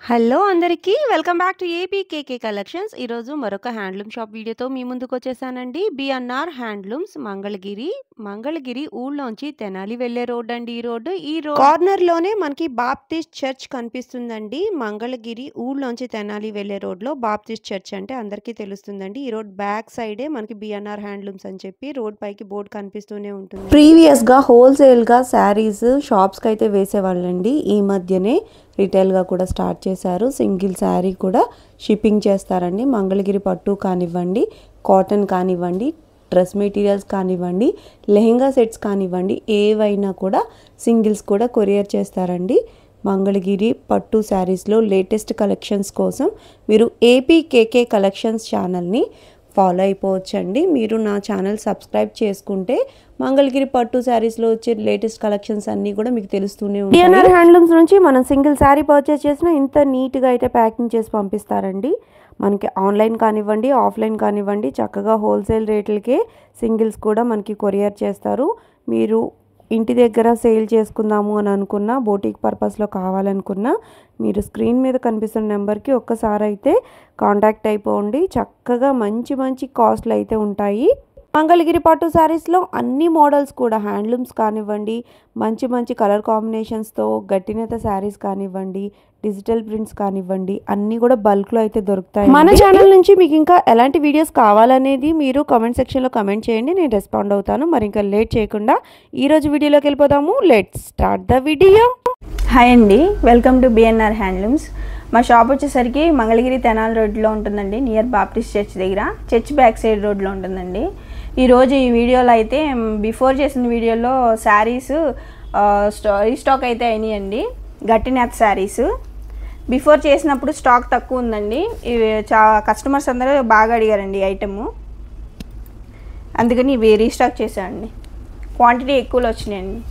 Hello అందరికీ. Welcome back to APKK collections. ఈరోజు మరొక హ్యాండ్లూమ్ షాప్ వీడియోతో మీ ముందుకొచ్చేసానండి. BNR handlooms Mangalagiri. మంగళగిరి ఊళ్ళోంచి తెనాలి వెళ్ళే రోడ్డండి ఈ రోడ్డు. ఈ కార్నర్‌లోనే మనకి బాప్టిస్ట్ చర్చ్ కనిపిస్తుందండి. మంగళగిరి ఊళ్ళోంచి తెనాలి వెళ్ళే రోడ్‌లో బాప్టిస్ట్ చర్చ్ అంటే అందరికీ తెలుస్తుందండి. ఈ రోడ్ బ్యాక్ సైడే మనకి బిఎన్ఆర్ హ్యాండ్లూమ్స్ అని చెప్పి రోడ్ పైకి బోర్డ్ కనిపిస్తూనే ఉంటుంది. ప్రీవియస్‌గా హోల్‌సేల్‌గా శారీస్ షాప్స్‌కైతే వేసేవాళ్ళండి. ఈ మధ్యనే రిటైల్‌గా కూడా స్టార్ట్ చేశారు. సింగిల్ శారీ కూడా షిప్పింగ్ చేస్తారండి. మంగళగిరి పట్టు కానివ్వండి, కాటన్ కానివ్వండి, డ్రెస్ మెటీరియల్స్ కానివ్వండి, లెహెంగా సెట్స్ కానివ్వండి, ఏవైనా కూడా సింగిల్స్ కూడా కొరియర్ చేస్తారండి. మంగళగిరి పట్టు శారీస్లో లేటెస్ట్ కలెక్షన్స్ కోసం మీరు ఏపీకేకే కలెక్షన్స్ ఛానల్ని ఫాలో అయిపోవచ్చండి. మీరు నా ఛానల్ సబ్స్క్రైబ్ చేసుకుంటే మంగళగిరి పట్టు శారీస్లో వచ్చే లేటెస్ట్ కలెక్షన్స్ అన్నీ కూడా మీకు తెలుస్తూనే ఉంటాయి. బిఎన్ఆర్ హ్యాండ్లూమ్స్ నుంచి మనం సింగిల్ శారీ పర్చేస్ చేసినా ఇంత నీట్గా అయితే ప్యాకింగ్ చేసి పంపిస్తారండి. మనకి ఆన్లైన్ కానివ్వండి, ఆఫ్లైన్ కానివ్వండి, చక్కగా హోల్సేల్ రేట్లకే సింగిల్స్ కూడా మనకి కొరియర్ చేస్తారు. మీరు ఇంటి దగ్గర సేల్ చేసుకుందాము అని అనుకున్నా, బోటిక్ పర్పస్లో కావాలనుకున్నా మీరు స్క్రీన్ మీద కనిపిస్తున్న నెంబర్కి ఒక్కసారి అయితే కాంటాక్ట్ అయిపోండి. చక్కగా మంచి మంచి కాస్ట్లు అయితే ఉంటాయి. మంగళగిరి పట్టు శారీస్లో అన్ని మోడల్స్ కూడా హ్యాండ్లూమ్స్ కానివ్వండి, మంచి మంచి కలర్ కాంబినేషన్స్తో గట్టినేత శారీస్ కానివ్వండి, డిజిటల్ ప్రింట్స్ కానివ్వండి, అన్నీ కూడా బల్క్లో అయితే దొరుకుతాయి. మన ఛానల్ నుంచి మీకు ఇంకా ఎలాంటి వీడియోస్ కావాలనేది మీరు కామెంట్ సెక్షన్లో కామెంట్ చేయండి, నేను రెస్పాండ్ అవుతాను. మరి ఇంకా లేట్ చేయకుండా ఈరోజు వీడియోలోకి వెళ్ళిపోదాము. Let's start the video. Hi అండి, వెల్కమ్ టు బిఎన్ఆర్ హ్యాండ్లూమ్స్. మా షాప్ వచ్చేసరికి మంగళగిరి తెనాలి రోడ్లో ఉంటుందండి, నియర్ బాప్టిస్ట్ చర్చ్ దగ్గర. చర్చ్ బ్యాక్ సైడ్ రోడ్లో ఉంటుందండి. ఈరోజు ఈ వీడియోలో అయితే బిఫోర్ చేసిన వీడియోలో శారీస్ రీస్టాక్ అయితే అయినాయండి. గట్టినేత శారీస్ బిఫోర్ చేసినప్పుడు స్టాక్ తక్కువ ఉందండి. ఇవి కస్టమర్స్ అందరూ బాగా అడిగారండి ఈ ఐటము, అందుకని ఇవి రీస్టాక్ చేశానండి. క్వాంటిటీ ఎక్కువలో వచ్చినాయండి.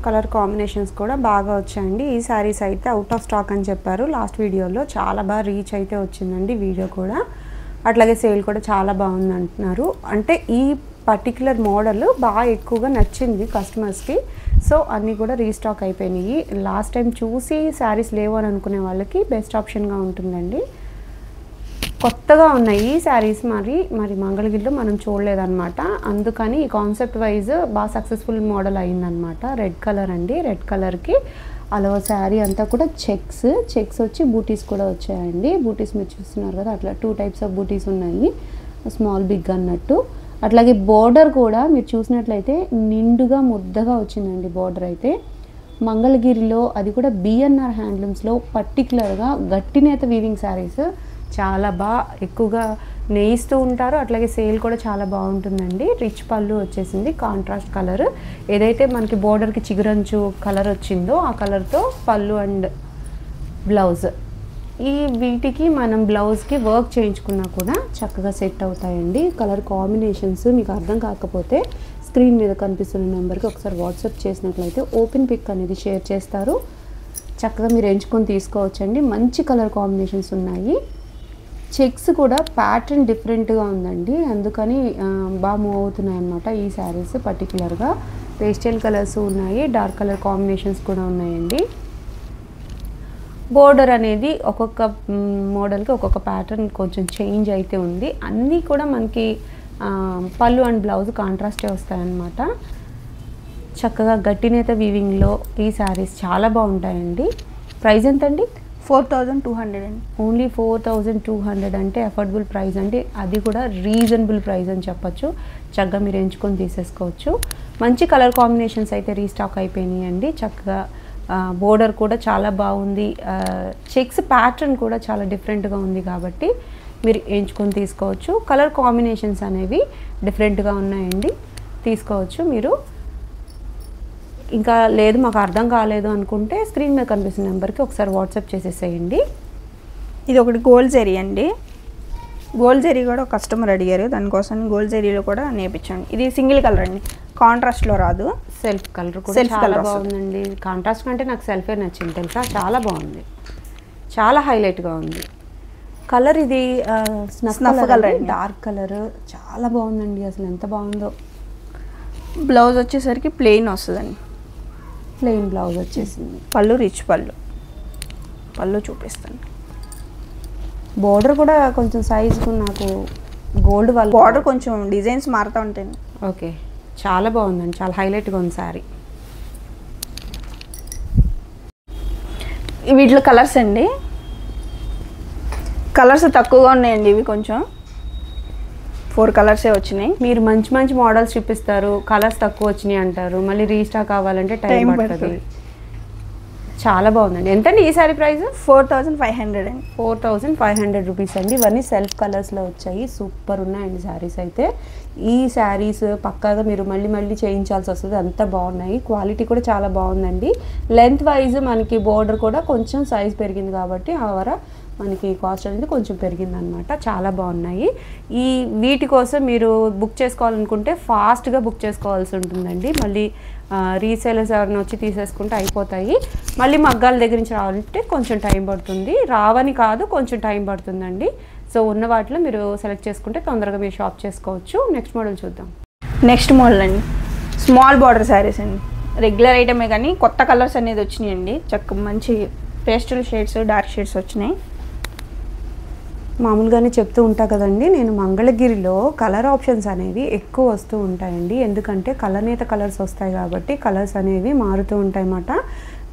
కలర్ కాంబినేషన్స్ కూడా బాగా వచ్చాయండి. ఈ శారీస్ అయితే అవుట్ ఆఫ్ స్టాక్ అని చెప్పారు లాస్ట్ వీడియోలో. చాలా బాగా రీచ్ అయితే వచ్చిందండి వీడియో కూడా. అట్లాగే సేల్ కూడా చాలా బాగుంది అంటున్నారు. అంటే ఈ పర్టిక్యులర్ మోడల్ బాగా ఎక్కువగా నచ్చింది కస్టమర్స్కి. సో అన్నీ కూడా రీస్టాక్ అయిపోయినాయి. లాస్ట్ టైం చూసి శారీస్ లేవు అని అనుకునే వాళ్ళకి బెస్ట్ ఆప్షన్గా ఉంటుందండి. కొత్తగా ఉన్నాయి ఈ శారీస్. మరి మంగళగిరిలో మనం చూడలేదన్నమాట. అందుకని ఈ కాన్సెప్ట్ వైజ్ బాగా సక్సెస్ఫుల్ మోడల్ అయిందనమాట. రెడ్ కలర్ అండి. రెడ్ కలర్కి అలా శారీ అంతా కూడా చెక్స్ వచ్చి బూటీస్ కూడా వచ్చాయండి. బూటీస్ మీరు చూస్తున్నారు కదా, అట్లా 2 టైప్స్ ఆఫ్ బూటీస్ ఉన్నాయి, స్మాల్ బిగ్ అన్నట్టు. అట్లాగే బోర్డర్ కూడా మీరు చూసినట్లయితే నిండుగా ముద్దగా వచ్చిందండి బోర్డర్ అయితే. మంగళగిరిలో అది కూడా బిఎన్ఆర్ హ్యాండ్లూమ్స్లో పర్టికులర్గా గట్టినేత వీవింగ్ శారీస్ చాలా బాగా ఎక్కువగా నేయిస్తూ ఉంటారు. అట్లాగే సేల్ కూడా చాలా బాగుంటుందండి. రిచ్ పళ్ళు వచ్చేసింది, కాంట్రాస్ట్ కలర్. ఏదైతే మనకి బోర్డర్కి చిగురంచు కలర్ వచ్చిందో ఆ కలర్తో పళ్ళు అండ్ బ్లౌజ్. వీటికి మనం బ్లౌజ్కి వర్క్ చేయించుకున్నా కూడా చక్కగా సెట్ అవుతాయండి. కలర్ కాంబినేషన్స్ మీకు అర్థం కాకపోతే స్క్రీన్ మీద కనిపిస్తున్న నెంబర్కి ఒకసారి వాట్సాప్ చేసినట్లయితే ఓపెన్ పిక్ అనేది షేర్ చేస్తారు. చక్కగా మీరు ఎంచుకొని తీసుకోవచ్చండి. మంచి కలర్ కాంబినేషన్స్ ఉన్నాయి. చెక్స్ కూడా ప్యాటర్న్ డిఫరెంట్గా ఉందండి, అందుకని బాగా మూవ్ అవుతున్నాయి అన్నమాట ఈ శారీస్. పర్టికులర్గా పేస్టల్ కలర్స్ ఉన్నాయి, డార్క్ కలర్ కాంబినేషన్స్ కూడా ఉన్నాయండి. బోర్డర్ అనేది ఒక్కొక్క మోడల్కి ఒక్కొక్క ప్యాటర్న్ కొంచెం చేంజ్ అయితే ఉంది. అన్నీ కూడా మనకి పళ్ళు అండ్ బ్లౌజ్ కాంట్రాస్టే వస్తాయన్నమాట. చక్కగా గట్టినేత వీవింగ్లో ఈ శారీస్ చాలా బాగుంటాయండి. ప్రైస్ ఎంతండి? 4200 అండి. ఓన్లీ 4200 అంటే అఫోర్డబుల్ ప్రైస్ అండి. అది కూడా రీజనబుల్ ప్రైస్ అని చెప్పచ్చు. చక్కగా మీరు ఎంచుకొని తీసేసుకోవచ్చు. మంచి కలర్ కాంబినేషన్స్ అయితే రీస్టాక్ అయిపోయినాయి అండి. చక్కగా బోర్డర్ కూడా చాలా బాగుంది. చెక్స్ ప్యాటర్న్ కూడా చాలా డిఫరెంట్గా ఉంది కాబట్టి మీరు ఎంచుకొని తీసుకోవచ్చు. కలర్ కాంబినేషన్స్ అనేవి డిఫరెంట్గా ఉన్నాయండి, తీసుకోవచ్చు మీరు. ఇంకా లేదు మాకు అర్థం కాలేదు అనుకుంటే స్క్రీన్ మీద కనిపిస్తున్న నెంబర్కి ఒకసారి వాట్సాప్ చేసేసేయండి. ఇది ఒకటి గోల్డ్ జరీ అండి. గోల్డ్ జరీ కూడా ఒక కస్టమర్ అడిగారు, దానికోసం గోల్డ్ జరీలో కూడా నేర్పించండి. ఇది సింగిల్ కలర్ అండి, కాంట్రాస్ట్లో రాదు. సెల్ఫ్ కలర్ కూడా చాలా బాగుందండి. కాంట్రాస్ట్ కంటే నాకు సెల్ఫే నచ్చింది తెలుసా, చాలా బాగుంది, చాలా హైలైట్గా ఉంది కలర్. ఇది స్నఫ్ కలర్, డార్క్ కలర్, చాలా బాగుందండి. అసలు ఎంత బాగుందో. బ్లౌజ్ వచ్చేసరికి ప్లెయిన్ వస్తుందండి. ప్లెయిన్ బ్లౌజ్ వచ్చేసింది. పళ్ళు రిచ్ పళ్ళు. పళ్ళు చూపిస్తాను. బోర్డర్ కూడా కొంచెం సైజు నాకు గోల్డ్ వల్ల బార్డర్ కొంచెం డిజైన్స్ మారుతూ ఉంటాయండి. ఓకే, చాలా బాగుందండి, చాలా హైలైట్గా ఉంది శారీ. వీటిలో కలర్స్ అండి, కలర్స్ తక్కువగా ఉన్నాయండి. ఇవి కొంచెం 4 కలర్సే వచ్చినాయి. మీరు మంచి మంచి మోడల్స్ చూపిస్తారు, కలర్స్ తక్కువ వచ్చినాయి అంటారు, మళ్ళీ రీస్టాక్ కావాలంటే టైం పడుతుంది. చాలా బాగుందండి. ఎంతండి ఈ శారీ ప్రైస్? 4500 అండి. 4500 రూపీస్ అండి. ఇవన్నీ సెల్ఫ్ కలర్స్లో వచ్చాయి, సూపర్ ఉన్నాయండి శారీస్ అయితే. ఈ శారీస్ పక్కాగా మీరు మళ్ళీ మళ్ళీ చేయించాల్సి వస్తుంది, అంత బాగున్నాయి. క్వాలిటీ కూడా చాలా బాగుందండి. లెంత్ వైజ్ మనకి బోర్డర్ కూడా కొంచెం సైజ్ పెరిగింది కాబట్టి మనకి కాస్ట్ అనేది కొంచెం పెరిగింది అనమాట. చాలా బాగున్నాయి. వీటి కోసం మీరు బుక్ చేసుకోవాలనుకుంటే ఫాస్ట్గా బుక్ చేసుకోవాల్సి ఉంటుందండి. మళ్ళీ రీసేలర్స్ ఎవరైనా వచ్చి తీసేసుకుంటే అయిపోతాయి. మళ్ళీ మగ్గాల దగ్గర నుంచి రావాలంటే కొంచెం టైం పడుతుంది. రావని కాదు, కొంచెం టైం పడుతుందండి. సో ఉన్న వాటిలో మీరు సెలెక్ట్ చేసుకుంటే తొందరగా మీరు షాప్ చేసుకోవచ్చు. నెక్స్ట్ మోడల్ చూద్దాం. నెక్స్ట్ మోడల్ అండి, స్మాల్ బార్డర్ శారీస్ అండి. రెగ్యులర్ ఐటమే కానీ కొత్త కలర్స్ అనేది వచ్చినాయండి. మంచి పేస్టల్ షేడ్స్, డార్క్ షేడ్స్ వచ్చినాయి. మామూలుగానే చెప్తూ ఉంటా కదండి, నేను మంగళగిరిలో కలర్ ఆప్షన్స్ అనేవి ఎక్కువ వస్తూ ఉంటాయండి. ఎందుకంటే కలనేత కలర్స్ వస్తాయి కాబట్టి కలర్స్ అనేవి మారుతూ ఉంటాయి అన్నమాట.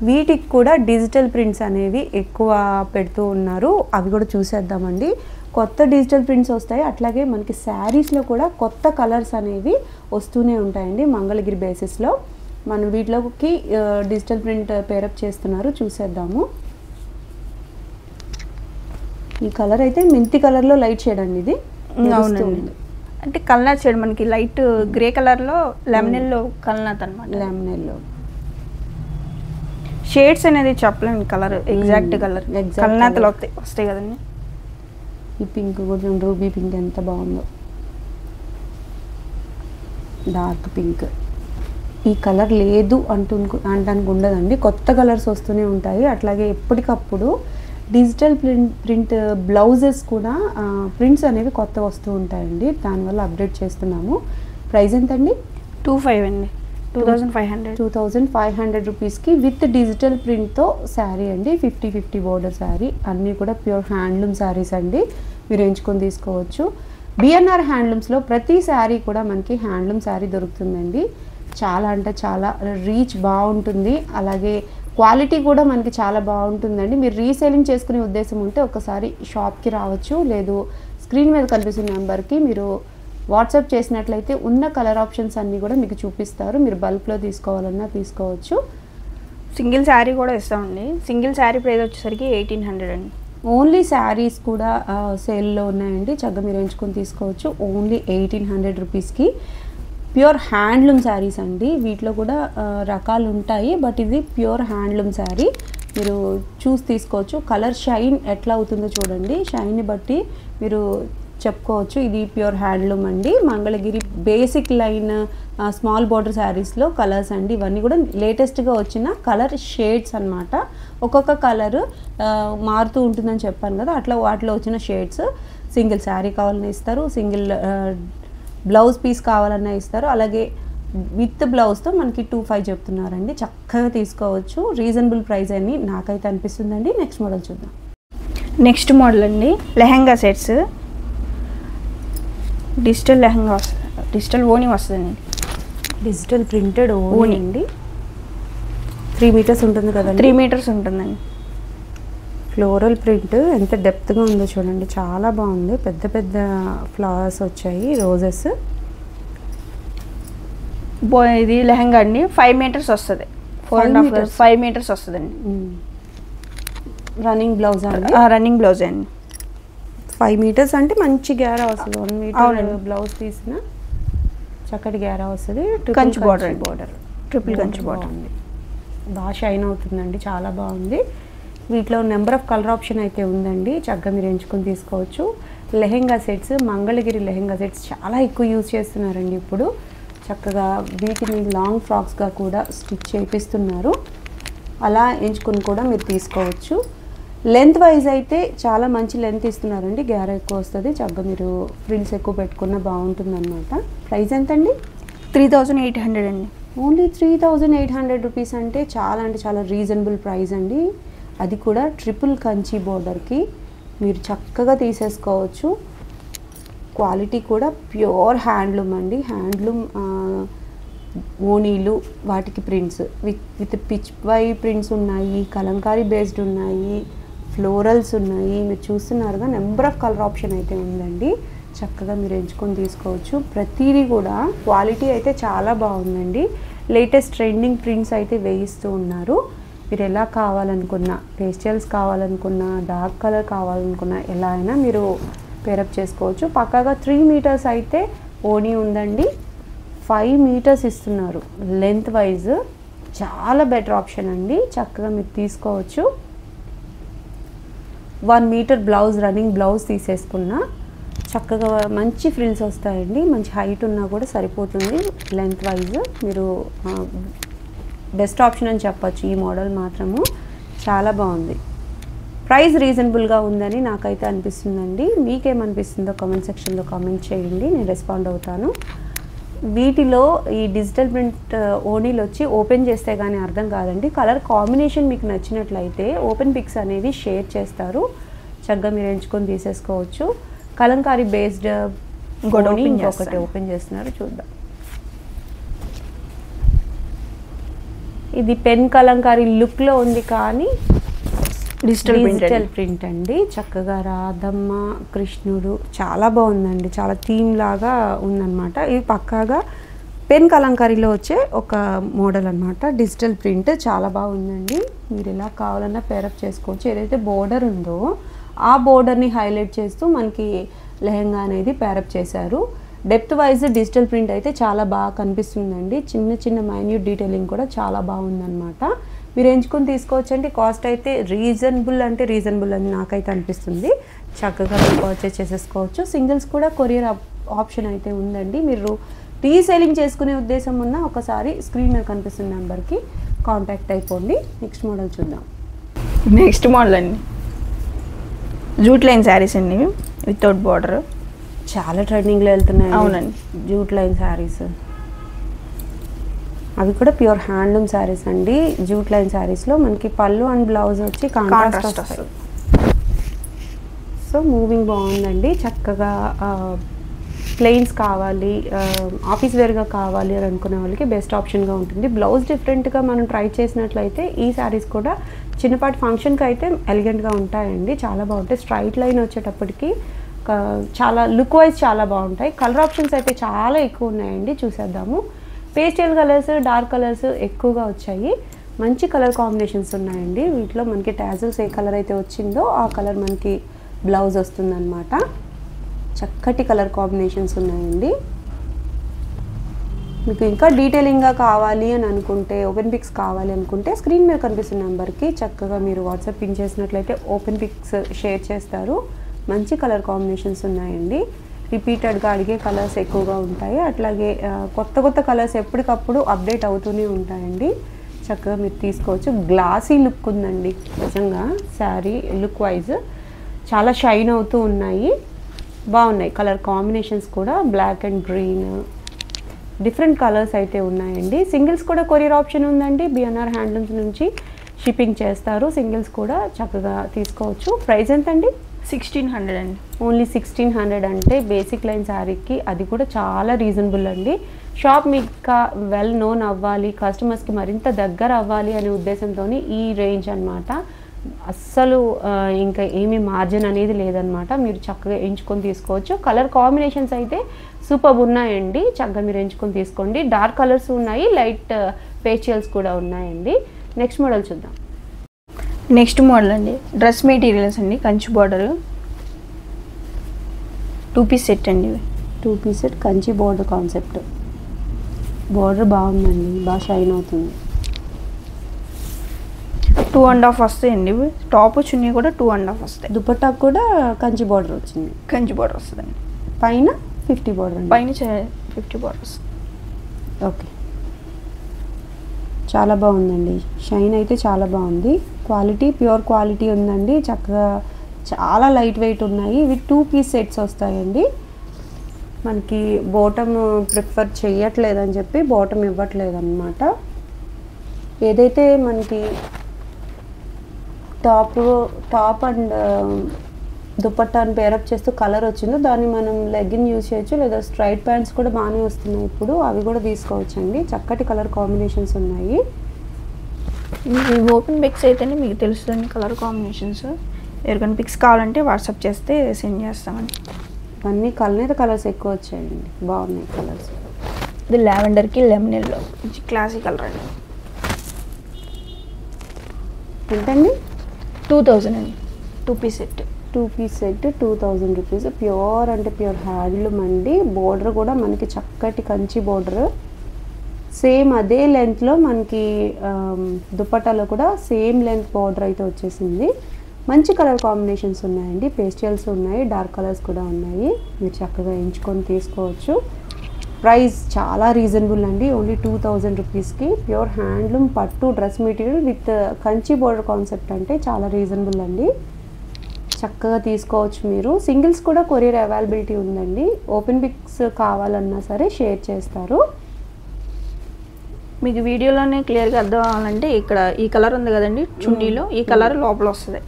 వీటికి కూడా డిజిటల్ ప్రింట్స్ అనేవి ఎక్కువ పెడుతూ ఉన్నారు. అవి కూడా చూసేద్దామండి. కొత్త డిజిటల్ ప్రింట్స్ వస్తాయి, అట్లాగే మనకి శారీస్లో కూడా కొత్త కలర్స్ అనేవి వస్తూనే ఉంటాయండి. మంగళగిరి బేసిస్లో మనం వీటిలోకి డిజిటల్ ప్రింట్ పేరప్ చేస్తున్నారు, చూసేద్దాము. ఈ కలర్ అయితే మెంతి కలర్లో లైట్ షేడ్ అండి. ఇది అవునండి, అంటే కల్నాథ్ షేడ్, మనకి లైట్ గ్రే కలర్లో లెమనెల్లో కల్నాథ్ అనమాట. లెమనెల్లో షేడ్స్ అనేది చెప్పలేము, కలర్ ఎగ్జాక్ట్ కలర్ కల్నాథ్లో వస్తాయి కదండి. ఈ పింక్ కూడా రూబీ పింక్ ఎంత బాగుందో, డార్క్ పింక్. ఈ కలర్ లేదు అంటానికి ఉండదండి, కొత్త కలర్స్ వస్తూనే ఉంటాయి. అట్లాగే ఎప్పటికప్పుడు డిజిటల్ ప్రింట్ బ్లౌజెస్ కూడా ప్రింట్స్ అనేవి కొత్త వస్తూ ఉంటాయండి. దానివల్ల అప్డేట్ చేస్తున్నాము. ప్రైస్ ఎంతండి? 25 అండి. 2500. 2500 రూపీస్కి విత్ డిజిటల్ ప్రింట్తో శారీ అండి. 50-50 బోర్డర్ శారీ. అన్నీ కూడా ప్యూర్ హ్యాండ్లూమ్ శారీస్ అండి, మీరు ఎంచుకొని తీసుకోవచ్చు. బిఎన్ఆర్ హ్యాండ్లూమ్స్లో ప్రతి శారీ కూడా మనకి హ్యాండ్లూమ్ శారీ దొరుకుతుందండి. చాలా అంటే చాలా రీచ్ బాగుంటుంది, అలాగే క్వాలిటీ కూడా మనకి చాలా బాగుంటుందండి. మీరు రీసేలింగ్ చేసుకునే ఉద్దేశం ఉంటే ఒకసారి షాప్కి రావచ్చు, లేదు స్క్రీన్ మీద కనిపిస్తున్న నెంబర్కి మీరు వాట్సాప్ చేసినట్లయితే ఉన్న కలర్ ఆప్షన్స్ అన్నీ కూడా మీకు చూపిస్తారు. మీరు బల్క్లో తీసుకోవాలన్నా తీసుకోవచ్చు. సింగిల్ శారీ కూడా ఇస్తామండి. సింగిల్ శారీ ప్రైస్ వచ్చేసరికి 1800 అండి. ఓన్లీ శారీస్ కూడా సేల్లో ఉన్నాయండి, చక్కగా మీరు ఎంచుకొని తీసుకోవచ్చు. ఓన్లీ 1800 రూపీస్కి ప్యూర్ హ్యాండ్లూమ్ శారీస్ అండి. వీటిలో కూడా రకాలు ఉంటాయి, బట్ ఇది ప్యూర్ హ్యాండ్లూమ్ శారీ, మీరు చూసి తీసుకోవచ్చు. కలర్ షైన్ ఎట్లా అవుతుందో చూడండి, షైన్ని బట్టి మీరు చెప్పుకోవచ్చు ఇది ప్యూర్ హ్యాండ్లూమ్ అండి. Mangalagiri basic line small border శారీస్లో కలర్స్ అండి. ఇవన్నీ కూడా లేటెస్ట్గా వచ్చిన కలర్ షేడ్స్ అనమాట. ఒక్కొక్క కలర్ మారుతూ ఉంటుందని చెప్పాను కదా, అట్లా వాటిలో వచ్చిన షేడ్స్. సింగిల్ శారీ కావాలన్నా ఇస్తారు, సింగిల్ బ్లౌజ్ పీస్ కావాలన్నా ఇస్తారు, అలాగే విత్ బ్లౌజ్తో మనకి 25 చెప్తున్నారండి. చక్కగా తీసుకోవచ్చు, రీజనబుల్ ప్రైస్ అని నాకైతే అనిపిస్తుందండి. నెక్స్ట్ మోడల్ చూద్దాం. నెక్స్ట్ మోడల్ అండి, లెహంగా సెట్స్. డిజిటల్ లెహంగా వస్తుంది, డిజిటల్ ఓనీ వస్తుందండి. డిజిటల్ ప్రింటెడ్ ఓనీ అండి. 3 మీటర్స్ ఉంటుంది కదా, 3 మీటర్స్ ఉంటుందండి. ఫ్లోరల్ ప్రింట్ ఎంత డెప్త్గా ఉందో చూడండి, చాలా బాగుంది. పెద్ద పెద్ద ఫ్లవర్స్ వచ్చాయి, రోజెస్. ఇది లెహంగా అండి, 5 మీటర్స్ వస్తుంది. 5 మీటర్స్ వస్తుందండి. రన్నింగ్ బ్లౌజ్ అండి. రన్నింగ్ బ్లౌజ్ అండి. 5 మీటర్స్ అంటే మంచి గ్యారా వస్తుంది. 1 మీటర్ బ్లౌజ్ తీసిన చక్కటి గ్యారా వస్తుంది. Kanchi border, triple Kanchi border ఉంది, బాగా షైన్ అవుతుందండి, చాలా బాగుంది. వీటిలో నెంబర్ ఆఫ్ కలర్ ఆప్షన్ అయితే ఉందండి, చక్కగా మీరు ఎంచుకొని తీసుకోవచ్చు. లెహెంగా సెట్స్, మంగళగిరి లెహెంగా సెట్స్ చాలా ఎక్కువ యూజ్ చేస్తున్నారండి ఇప్పుడు. చక్కగా వీటిని లాంగ్ ఫ్రాక్స్గా కూడా స్టిచ్ చేపిస్తున్నారు, అలా ఎంచుకొని కూడా మీరు తీసుకోవచ్చు. లెంత్ వైజ్ అయితే చాలా మంచి లెంత్ ఇస్తున్నారండి, గ్యారా ఎక్కువ వస్తుంది, చక్కగా మీరు ఫ్రిల్స్ ఎక్కువ పెట్టుకున్న బాగుంటుంది అనమాట. ప్రైస్ ఎంతండి? 3800 అండి. ఓన్లీ 3800 రూపీస్ అంటే చాలా రీజనబుల్ ప్రైస్ అండి. అది కూడా ట్రిపుల్ కంచి బోర్డర్కి మీరు చక్కగా తీసేసుకోవచ్చు. క్వాలిటీ కూడా ప్యూర్ హ్యాండ్లూమ్ అండి. హ్యాండ్లూమ్ ఓనీలు, వాటికి prints with Pichwai prints ఉన్నాయి, కలంకారీ బేస్డ్ ఉన్నాయి, ఫ్లోరల్స్ ఉన్నాయి. మీరు చూస్తున్నారుగా నెంబర్ ఆఫ్ కలర్ ఆప్షన్ అయితే ఉందండి. చక్కగా మీరు ఎంచుకొని తీసుకోవచ్చు. ప్రతిదీ కూడా క్వాలిటీ అయితే చాలా బాగుందండి. లేటెస్ట్ ట్రెండింగ్ ప్రింట్స్ అయితే వేయిస్తూ ఉన్నారు. మీరు ఎలా కావాలనుకున్నా, పేస్టల్స్ కావాలనుకున్నా, డార్క్ కలర్ కావాలనుకున్నా ఎలా అయినా మీరు పేరప్ చేసుకోవచ్చు. పక్కాగా 3 మీటర్స్ అయితే ఓనీ ఉందండి. 5 మీటర్స్ ఇస్తున్నారు లెంత్ వైజ్. చాలా బెటర్ ఆప్షన్ అండి. చక్కగా మీరు తీసుకోవచ్చు. 1 మీటర్ బ్లౌజ్, రన్నింగ్ బ్లౌజ్ తీసేసుకున్నా చక్కగా మంచి ఫ్రిల్స్ వస్తాయండి. మంచి హైట్ ఉన్నా కూడా సరిపోతుంది. లెంత్ వైజ్ మీరు బెస్ట్ ఆప్షన్ అని చెప్పచ్చు. ఈ మోడల్ మాత్రము చాలా బాగుంది. ప్రైస్ రీజనబుల్గా ఉందని నాకైతే అనిపిస్తుందండి. మీకేమనిపిస్తుందో కామెంట్ సెక్షన్లో కామెంట్ చేయండి, నేను రెస్పాండ్ అవుతాను. వీటిలో ఈ డిజిటల్ ప్రింట్ ఓనీలు వచ్చి ఓపెన్ చేస్తే కానీ అర్థం కాదండి. కలర్ కాంబినేషన్ మీకు నచ్చినట్లయితే ఓపెన్ పిక్స్ అనేవి షేర్ చేస్తారు. చక్కగా మీరు ఎంచుకొని తీసేసుకోవచ్చు. కలంకారీ బేస్డ్ ఓనీ ఇంకొకటి ఓపెన్ చేస్తున్నారు, చూద్దాం. ఇది పెన్ కలంకారీ లుక్లో ఉంది కానీ డిజిటల్ ప్రింట్ అండి. చక్కగా రాధమ్మ, కృష్ణుడు చాలా బాగుందండి. చాలా థీమ్ లాగా ఉందన్నమాట. ఇది పక్కాగా పెన్ కలంకారీలో వచ్చే ఒక మోడల్ అనమాట. డిజిటల్ ప్రింట్ చాలా బాగుందండి. మీరు ఎలా కావాలన్నా పేరప్ చేసుకోవచ్చు. ఏదైతే బోర్డర్ ఉందో ఆ బోర్డర్ని హైలైట్ చేస్తూ మనకి లెహంగా అనేది పేరప్ చేశారు. డెప్త్ వైజ్ డిజిటల్ ప్రింట్ అయితే చాలా బాగా కనిపిస్తుందండి. చిన్న చిన్న మైన్యూట్ డీటెయిలింగ్ కూడా చాలా బాగుందన్నమాట. మీరు ఎంచుకొని తీసుకోవచ్చండి. కాస్ట్ అయితే రీజనబుల్ అంటే రీజనబుల్ అని నాకైతే అనిపిస్తుంది. చక్కగా పర్చేస్ చేసేసుకోవచ్చు. సింగిల్స్ కూడా కొరియర్ ఆప్షన్ అయితే ఉందండి. మీరు రీసేలింగ్ చేసుకునే ఉద్దేశం ఉన్న ఒకసారి స్క్రీన్ మీద కనిపిస్తున్న నెంబర్కి కాంటాక్ట్ అయిపోండి. నెక్స్ట్ మోడల్ చూద్దాం. నెక్స్ట్ మోడల్ అండి జూట్ లైన్ శారీస్ అండి, వితౌట్ బార్డర్. చాలా ట్రెండింగ్లో వెళ్తున్నాయి. అవునండి, జూట్ లైన్ శారీస్. అవి కూడా ప్యూర్ హ్యాండ్లూమ్ శారీస్ అండి. జూట్ లైన్ శారీస్లో మనకి పళ్ళు అండ్ బ్లౌజ్ వచ్చి కాంట్రాస్ట్ వస్తాయి. సో మూవింగ్ బాగుందండి. చక్కగా ప్లెయిన్స్ కావాలి, ఆఫీస్ వేర్గా కావాలి అని అనుకునే వాళ్ళకి బెస్ట్ ఆప్షన్గా ఉంటుంది. బ్లౌజ్ డిఫరెంట్గా మనం ట్రై చేసినట్లయితే ఈ శారీస్ కూడా చిన్నపాటి ఫంక్షన్కి అయితే ఎలిగెంట్గా ఉంటాయండి. చాలా బాగుంటాయి. స్ట్రైట్ లైన్ వచ్చేటప్పటికి చాలా లుక్ వైజ్ చాలా బాగుంటాయి. కలర్ ఆప్షన్స్ అయితే చాలా ఎక్కువ ఉన్నాయండి. చూసేద్దాము. పేస్టల్ కలర్స్, డార్క్ కలర్స్ ఎక్కువగా వచ్చాయి. మంచి కలర్ కాంబినేషన్స్ ఉన్నాయండి. వీటిలో మనకి టాజిల్స్ ఏ కలర్ అయితే వచ్చిందో ఆ కలర్ మనకి బ్లౌజ్ వస్తుందన్నమాట. చక్కటి కలర్ కాంబినేషన్స్ ఉన్నాయండి. మీకు ఇంకా డీటెయిలింగ్గా కావాలి అని అనుకుంటే, ఓపెన్ పిక్స్ కావాలి అనుకుంటే స్క్రీన్ మీద కనిపిస్తున్న నెంబర్కి చక్కగా మీరు వాట్సాప్ పిన్ చేసినట్లయితే ఓపెన్ పిక్స్ షేర్ చేస్తారు. మంచి కలర్ కాంబినేషన్స్ ఉన్నాయండి. రిపీటెడ్గా అడిగే కలర్స్ ఎక్కువగా ఉంటాయి. అట్లాగే కొత్త కొత్త కలర్స్ ఎప్పటికప్పుడు అప్డేట్ అవుతూనే ఉంటాయండి. చక్కగా మీరు తీసుకోవచ్చు. గ్లాసీ లుక్ ఉందండి నిజంగా. శారీ లుక్ వైజ్ చాలా షైన్ అవుతూ ఉన్నాయి. బాగున్నాయి కలర్ కాంబినేషన్స్ కూడా. Black and green different colours అయితే ఉన్నాయండి. సింగిల్స్ కూడా కొరియర్ ఆప్షన్ ఉందండి. బిఎన్ఆర్ హ్యాండ్లూమ్స్ నుంచి షిప్పింగ్ చేస్తారు. సింగిల్స్ కూడా చక్కగా తీసుకోవచ్చు. ప్రైస్ ఎంత అండి? 1600 అండి. ఓన్లీ 1600 అంటే బేసిక్ లైన్ శారీకి అది కూడా చాలా రీజనబుల్ అండి. షాప్ మీకు వెల్ నోన్ అవ్వాలి, కస్టమర్స్కి మరింత దగ్గర అవ్వాలి అనే ఉద్దేశంతో ఈ రేంజ్ అనమాట. అస్సలు ఇంకా ఏమీ మార్జిన్ అనేది లేదనమాట. మీరు చక్కగా ఎంచుకొని తీసుకోవచ్చు. కలర్ కాంబినేషన్స్ అయితే సూపర్ ఉన్నాయండి. చక్కగా మీరు ఎంచుకొని తీసుకోండి. డార్క్ కలర్స్ ఉన్నాయి, లైట్ పేస్టల్స్ కూడా ఉన్నాయండి. నెక్స్ట్ మోడల్ చూద్దాం. నెక్స్ట్ మోడల్ అండి డ్రెస్ మెటీరియల్స్ అండి, కంచి బార్డర్ 2 పీస్ సెట్ అండి. 2 piece set Kanchi border concept. Border బాగుందండి, బాగా షైన్ అవుతుంది. 2.5 వస్తాయండి. టాప్ చున్నీ కూడా 2.5 వస్తాయి. దుపట్టా కూడా కంచి బార్డర్ వచ్చింది. కంచి బార్డర్ వస్తుందండి. పైన 50 బార్డర్. పైన 50 బార్డర్స్. ఓకే, చాలా బాగుందండి. షైన్ అయితే చాలా బాగుంది. క్వాలిటీ ప్యూర్ క్వాలిటీ ఉందండి. చక్కగా చాలా లైట్ వెయిట్ ఉన్నాయి. ఇవి 2 పీస్ సెట్స్ వస్తాయండి. మనకి బాటమ్ ప్రిఫర్ చేయట్లేదని చెప్పి బాటమ్ ఇవ్వట్లేదు అనమాట. ఏదైతే మనకి టాప్ అండ్ దుపట్టాని పేరప్ చేస్తూ కలర్ వచ్చిందో దాన్ని మనం లెగ్గిన్ యూజ్ చేయొచ్చు, లేదా స్ట్రైట్ ప్యాంట్స్ కూడా బాగానే వస్తున్నాయి ఇప్పుడు, అవి కూడా తీసుకోవచ్చండి. చక్కటి కలర్ కాంబినేషన్స్ ఉన్నాయి. ఈ ఓపెన్ పిక్స్ అయితేనే మీకు తెలుస్తుంది కలర్ కాంబినేషన్స్. ఎవరికైనా పిక్స్ కావాలంటే వాట్సాప్ చేస్తే సెండ్ చేస్తామండి. అన్నీ కలర్స్ ఎక్కువ వచ్చాయండి, బాగున్నాయి కలర్స్. ఇది లావెండర్కి లెమన్ ఎల్లో, మంచి క్లాసిక్ కలర్ అండి. ఎంతండి? 2000 అండి. 2 piece set. 2 piece set 2000 rupees. Pure అంటే ప్యూర్ హ్యాండ్లూమ్ అండి. బోర్డర్ కూడా మనకి చక్కటి కంచి బోర్డర్, సేమ్ అదే లెంత్లో మనకి దుపట్టాలో కూడా సేమ్ లెంత్ బోర్డర్ అయితే వచ్చేసింది. మంచి కలర్ కాంబినేషన్స్ ఉన్నాయండి, పేస్టల్స్ ఉన్నాయి, డార్క్ కలర్స్ కూడా ఉన్నాయి. మీరు చక్కగా ఎంచుకొని తీసుకోవచ్చు. ప్రైస్ చాలా రీజనబుల్ అండి, ఓన్లీ 2000 రూపీస్కి. ప్యూర్ హ్యాండ్లూమ్ పట్టు dress material with Kanchi border concept అంటే చాలా రీజనబుల్ అండి. చక్కగా తీసుకోవచ్చు మీరు. సింగిల్స్ కూడా కొరియర్ అవైలబిలిటీ ఉందండి. ఓపెన్ పిక్స్ కావాలన్నా సరే షేర్ చేస్తారు. మీకు వీడియోలోనే క్లియర్గా అర్థం అవ్వాలంటే ఇక్కడ ఈ కలర్ ఉంది కదండి చున్నీలో, ఈ కలర్ లోపల వస్తుంది,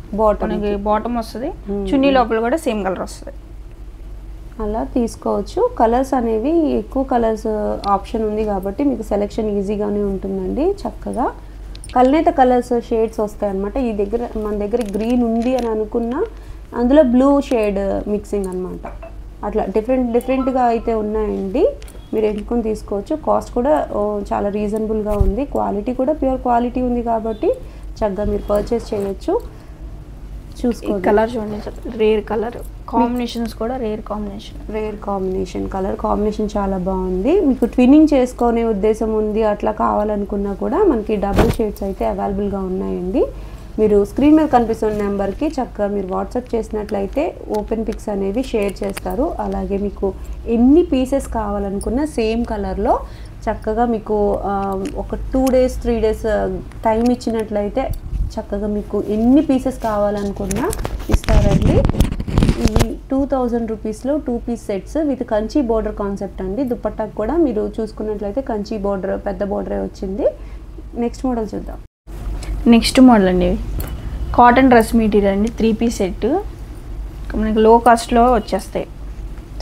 బాటమ్ వస్తుంది, చున్నీ లోపల కూడా సేమ్ కలర్ వస్తుంది. అలా తీసుకోవచ్చు. కలర్స్ అనేవి ఎక్కువ కలర్స్ ఆప్షన్ ఉంది కాబట్టి మీకు సెలెక్షన్ ఈజీగానే ఉంటుందండి. చక్కగా కల్నేత కలర్స్ షేడ్స్ వస్తాయి అన్నమాట. మన దగ్గర గ్రీన్ ఉంది అని అనుకున్నా అందులో బ్లూ షేడ్ మిక్సింగ్ అనమాట. అట్లా డిఫరెంట్గా అయితే ఉన్నాయండి, మీరు ఎంచుకొని తీసుకోవచ్చు. కాస్ట్ కూడా చాలా రీజనబుల్గా ఉంది, క్వాలిటీ కూడా ప్యూర్ క్వాలిటీ ఉంది కాబట్టి చక్కగా మీరు పర్చేస్ చేయొచ్చు. చూసుకో కలర్ చూడండి, రేర్ కలర్ కాంబినేషన్స్ కూడా రేర్ కాంబినేషన్ కలర్ కాంబినేషన్ చాలా బాగుంది. మీకు ట్విన్నింగ్ చేసుకునే ఉద్దేశం ఉంది అట్లా కావాలనుకున్నా కూడా మనకి డబుల్ షేడ్స్ అయితే అవైలబుల్గా ఉన్నాయండి. మీరు స్క్రీన్ మీద కనిపిస్తున్న నెంబర్కి చక్కగా మీరు వాట్సాప్ చేసినట్లయితే ఓపెన్ పిక్స్ అనేవి షేర్ చేస్తారు. అలాగే మీకు ఎన్ని పీసెస్ కావాలనుకున్నా సేమ్ కలర్లో చక్కగా మీకు ఒక 2 days 3 days టైం ఇచ్చినట్లయితే చక్కగా మీకు ఎన్ని పీసెస్ కావాలనుకున్నా ఇస్తారండి. ఇవి 2000 రూపీస్లో 2 piece sets with Kanchi border concept అండి. దుపట్టాకు కూడా మీరు చూసుకున్నట్లయితే కంచి బోర్డర్, పెద్ద బోర్డరే వచ్చింది. నెక్స్ట్ మోడల్ చూద్దాం. నెక్స్ట్ మోడల్ అండి, కాటన్ డ్రెస్ మెటీరియల్ అండి. 3 పీస్ సెట్ మనకి లో కాస్ట్లో వచ్చేస్తాయి.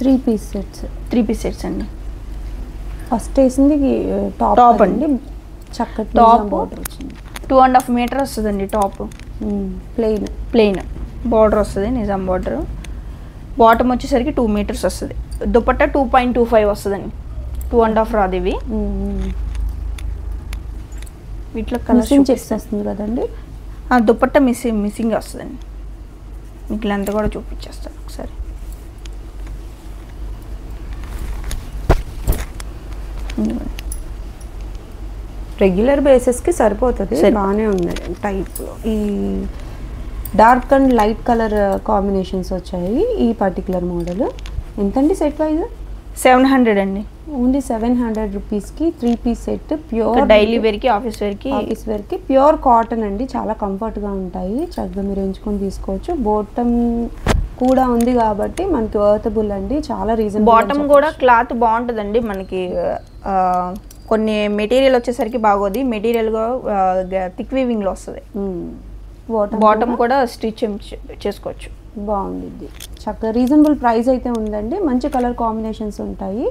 3 పీస్ సెట్స్ అండి. ఫస్ట్ వేసింది టాప్ అండి, చక్కటి టాప్ బోర్డర్ వచ్చింది. 2.5 మీటర్ వస్తుందండి టాప్, ప్లెయిన్ బార్డర్ వస్తుంది, నిజాం బార్డర్. బాటమ్ వచ్చేసరికి 2 meters వస్తుంది. దుపట్టా 2.25 వస్తుందండి, 2.5 రాదు ఇవి. వీటిలో కలర్ చేస్తుంది కదండి. దుపట్టా మిస్సింగ్ వస్తుందండి. మీకు లెంత్ కూడా చూపించేస్తాను ఒకసారి. రెగ్యులర్ బేసిస్కి సరిపోతుంది, బాగానే ఉంది టైప్లో. ఈ dark and light colour combinations వచ్చాయి ఈ పర్టికులర్ మోడల్. ఎంతండి సెట్ వైజ్? 700 అండి. ఓన్లీ 700 రూపీస్కి 3 పీస్ సెట్. ప్యూర్ డైలీ వేర్కి, ఆఫీస్ వేర్కి ప్యూర్ కాటన్ అండి. చాలా కంఫర్ట్గా ఉంటాయి, చక్కగా మీరు ఎంచుకొని తీసుకోవచ్చు. బాటమ్ కూడా ఉంది కాబట్టి మనకి వర్తబుల్ అండి, చాలా రీజనబుల్. బాటమ్ కూడా క్లాత్ బాగుంటుందండి. మనకి కొన్ని మెటీరియల్ వచ్చేసరికి బాగోది, మెటీరియల్ థిక్ వీవింగ్లో వస్తుంది. బాటమ్ కూడా స్టిచ్ చేసుకోవచ్చు, బాగుంది. చక్కగా రీజనబుల్ ప్రైస్ అయితే ఉందండి. మంచి కలర్ కాంబినేషన్స్ ఉంటాయి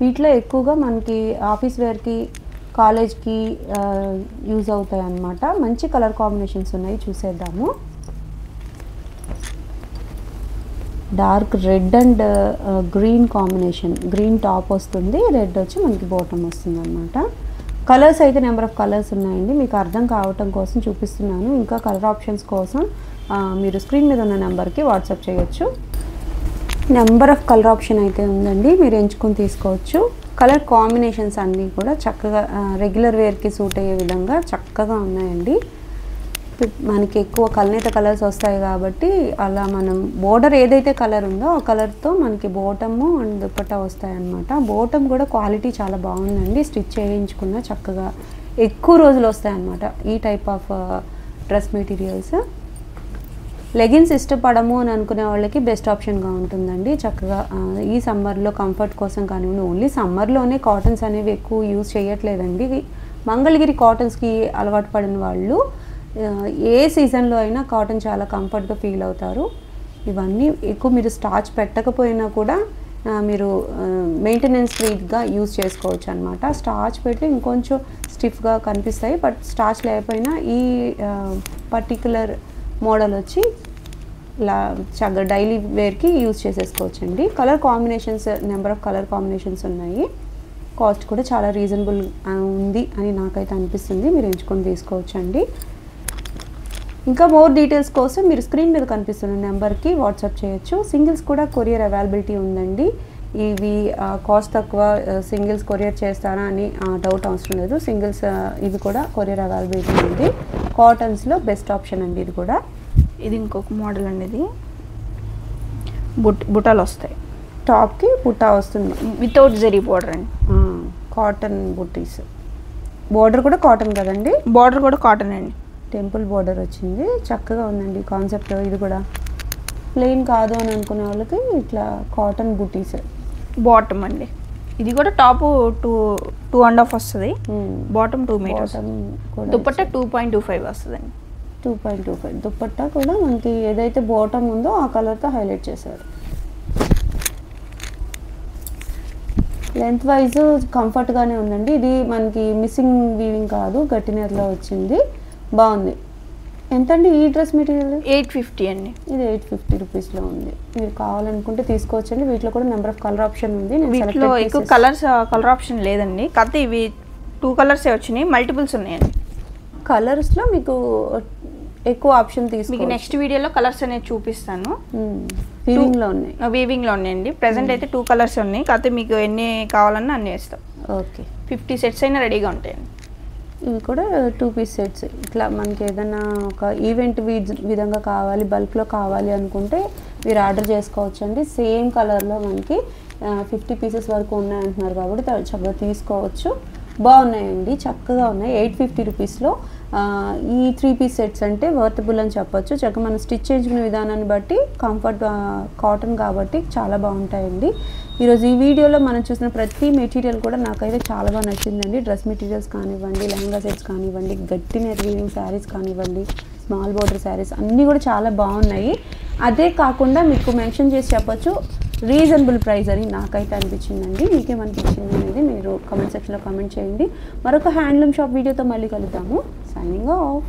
వీటిలో. ఎక్కువగా మనకి ఆఫీస్ వేర్కి, కాలేజ్కి యూజ్ అవుతాయి అన్నమాట. మంచి కలర్ కాంబినేషన్స్ ఉన్నాయి, చూసేద్దాము. Dark red and green combination. Green top వస్తుంది, రెడ్ వచ్చి మనకి బాటమ్ వస్తుంది అన్నమాట. కలర్స్ అయితే నెంబర్ ఆఫ్ కలర్స్ ఉన్నాయండి, మీకు అర్థం కావటం కోసం చూపిస్తున్నాను. ఇంకా కలర్ ఆప్షన్స్ కోసం మీరు స్క్రీన్ మీద ఉన్న నెంబర్కి వాట్సాప్ చేయొచ్చు. నెంబర్ ఆఫ్ కలర్ ఆప్షన్ అయితే ఉందండి, మీరు ఎంచుకొని తీసుకోవచ్చు. కలర్ కాంబినేషన్స్ అన్నీ కూడా చక్కగా రెగ్యులర్ వేర్కి సూట్ అయ్యే విధంగా చక్కగా ఉన్నాయండి. మనకి ఎక్కువ కల్నేత కలర్స్ వస్తాయి కాబట్టి అలా మనం బోర్డర్ ఏదైతే కలర్ ఉందో ఆ కలర్తో మనకి బాటము అండ్ దుపట్టా వస్తాయి అన్నమాట. బాటమ్ కూడా క్వాలిటీ చాలా బాగుందండి, స్టిచ్ చేయించుకున్న చక్కగా ఎక్కువ రోజులు వస్తాయి అన్నమాట ఈ type of dress materials. Leggings ఇష్టపడము అని అనుకునే వాళ్ళకి బెస్ట్ ఆప్షన్గా ఉంటుందండి. చక్కగా ఈ సమ్మర్లో కంఫర్ట్ కోసం కానివ్వండి, ఓన్లీ సమ్మర్లోనే కాటన్స్ అనేవి ఎక్కువ యూజ్ చేయట్లేదండి. మంగళగిరి కాటన్స్కి అలవాటు పడిన వాళ్ళు ఏ సీజన్లో అయినా కాటన్ చాలా కంఫర్ట్గా ఫీల్ అవుతారు. ఇవన్నీ ఎక్కువ మీరు స్టార్చ్ పెట్టకపోయినా కూడా మీరు మెయింటెనెన్స్ ఫ్రీగా యూజ్ చేసుకోవచ్చు అనమాట. స్టార్చ్ పెట్టి ఇంకొంచెం స్టిఫ్గా కనిపిస్తాయి, బట్ స్టార్చ్ లేకపోయినా ఈ పర్టికులర్ మోడల్ వచ్చి చక్కగా డైలీ వేర్కి యూజ్ చేసేసుకోవచ్చండి. Colour combinations, number of colour combinations ఉన్నాయి. కాస్ట్ కూడా చాలా రీజనబుల్ ఉంది అని నాకైతే అనిపిస్తుంది. మీరు ఎంచుకొని తీసుకోవచ్చండి. ఇంకా మోర్ డీటెయిల్స్ కోసం మీరు స్క్రీన్ మీద కనిపిస్తున్న నెంబర్కి వాట్సాప్ చేయొచ్చు. సింగిల్స్ కూడా కొరియర్ అవైలబిలిటీ ఉందండి. ఇవి కాస్ట్ తక్కువ, సింగిల్స్ కొరియర్ చేస్తారా అని డౌట్ అవసరం లేదు. సింగిల్స్ ఇది కూడా కొరియర్ అవైలబిలిటీ ఉంది. కాటన్స్లో బెస్ట్ ఆప్షన్ అండి ఇది కూడా. ఇది ఇంకొక మోడల్ అండి. ఇది బుట్టాలు వస్తాయి, టాప్కి బుట్టా వస్తుంది వితౌట్ జరీ బోర్డర్ అండి. కాటన్ బుట్టీస్, బోర్డర్ కూడా కాటన్ కదండి? బోర్డర్ కూడా కాటన్ అండి, టెంపుల్ బోర్డర్ వచ్చింది. చక్కగా ఉందండి కాన్సెప్ట్. ఇది కూడా ప్లెయిన్ కాదు అని అనుకునే వాళ్ళకి ఇట్లా కాటన్ బుటీస్. బాటమ్ అండి, ఇది కూడా టాప్ 2.5 వస్తుంది, బాటమ్ 2 మీటర్స్. దుపట్టా 2.25 వస్తుందండి. 2.25 దుపట్టా కూడా మనకి ఏదైతే బాటమ్ ఉందో ఆ కలర్తో హైలైట్ చేశారు. లెంత్ వైజ్ కంఫర్ట్గానే ఉందండి. ఇది మనకి మిస్సింగ్ వీవింగ్ కాదు, గట్టినేర్లో వచ్చింది. బాగుంది. ఎంతండి ఈ డ్రెస్ మెటీరియల్? 850 అండి. ఇది 850 రూపీస్లో ఉంది. మీరు కావాలనుకుంటే తీసుకోవచ్చండి. వీటిలో కూడా నెంబర్ ఆఫ్ కలర్ ఆప్షన్ ఉంది. వీటిలో ఎక్కువ కలర్ ఆప్షన్ లేదండి, కాకపోతే ఇవి 2 కలర్సే వచ్చినాయి, మల్టిపుల్స్ ఉన్నాయండి. కలర్స్లో మీకు ఎక్కువ ఆప్షన్ మీకు నెక్స్ట్ వీడియోలో కలర్స్ అనేది చూపిస్తాను. వీవింగ్లో ఉన్నాయి, వీవింగ్లో ఉన్నాయండి. ప్రెసెంట్ అయితే 2 కలర్స్ ఉన్నాయి, కాకపోతే మీకు ఎన్ని కావాలన్నా అన్నీ వేస్తాం. ఓకే, 50 సెట్స్ అయినా రెడీగా ఉంటాయండి. ఇవి కూడా 2 పీస్ సెట్స్. ఇట్లా మనకి ఏదైనా ఒక ఈవెంట్ విధంగా కావాలి, బల్క్లో కావాలి అనుకుంటే మీరు ఆర్డర్ చేసుకోవచ్చండి. సేమ్ కలర్లో మనకి 50 పీసెస్ వరకు ఉన్నాయంటున్నారు కాబట్టి చక్కగా తీసుకోవచ్చు. బాగున్నాయండి, చక్కగా ఉన్నాయి. 850 రూపీస్లో ఈ 3 పీస్ సెట్స్ అంటే వర్తబుల్ అని చెప్పొచ్చు. చక్కగా మనం స్టిచ్ చేయించుకునే విధానాన్ని బట్టి కంఫర్ట్, కాటన్ కాబట్టి చాలా బాగుంటాయండి. ఈరోజు ఈ వీడియోలో మనం చూసిన ప్రతి మెటీరియల్ కూడా నాకైతే చాలా బాగా నచ్చిందండి. డ్రెస్ మెటీరియల్స్ కానివ్వండి, లెహంగా సెట్స్ కానివ్వండి, గట్టి నెట్ వీవింగ్ శారీస్ కానివ్వండి, స్మాల్ బోర్డర్ శారీస్ అన్నీ కూడా చాలా బాగున్నాయి. అదే కాకుండా మీకు మెన్షన్ చేసి చెప్పొచ్చు రీజనబుల్ ప్రైస్ అని నాకైతే అనిపించిందండి. మీకేమనిపించింది అనేది మీరు కామెంట్ సెక్షన్లో కామెంట్ చేయండి. మరొక హ్యాండ్లూమ్ షాప్ వీడియోతో మళ్ళీ కలుద్దాము. Signing off.